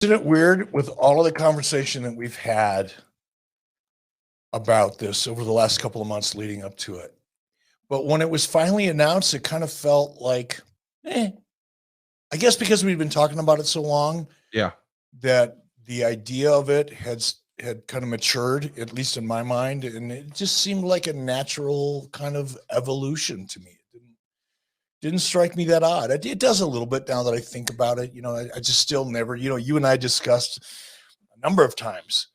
Isn't it weird with all of the conversation that we've had about this over the last couple of months leading up to it? But when it was finally announced, it kind of felt like, eh, I guess because we've been talking about it so long Yeah. that the idea of it had kind of matured, at least in my mind, and it just seemed like a natural kind of evolution to me. It didn't strike me that odd. It does a little bit now that I think about it. I just still never, you and I discussed a number of times,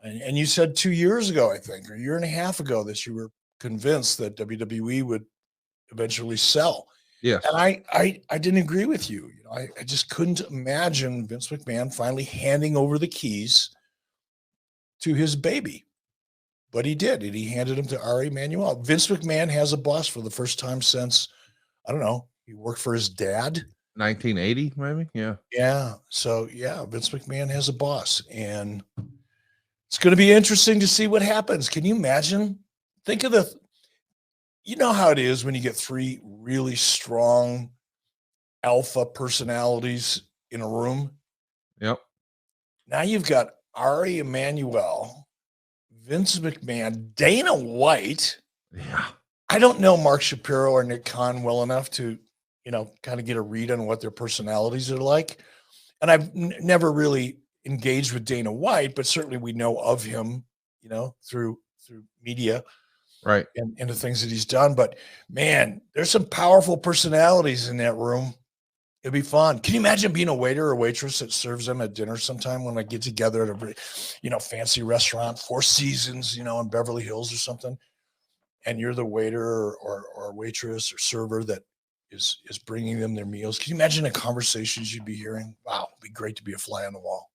and you said 2 years ago, I think, or a year and a half ago, that you were convinced that WWE would eventually sell. Yes. And I didn't agree with you. I just couldn't imagine Vince McMahon finally handing over the keys to his baby. But he did, and he handed him to Ari Emanuel. Vince McMahon has a boss for the first time since, I don't know, he worked for his dad. 1980, maybe. Yeah. Yeah. So yeah, Vince McMahon has a boss, and it's going to be interesting to see what happens. Can you imagine? Think of you know how it is when you get three really strong alpha personalities in a room. Yep. Now you've got Ari Emanuel, Vince McMahon, Dana White. Yeah. I don't know Mark Shapiro or Nick Khan well enough to, kind of get a read on what their personalities are like. And I've never really engaged with Dana White, but certainly we know of him, through media Right. and the things that he's done. But man, there's some powerful personalities in that room. It'd be fun. Can you imagine being a waiter or waitress that serves them at dinner sometime when I get together at a fancy restaurant, Four Seasons, in Beverly Hills or something, and you're the waiter or waitress or server that is bringing them their meals. Can you imagine the conversations you'd be hearing? Wow, it'd be great to be a fly on the wall.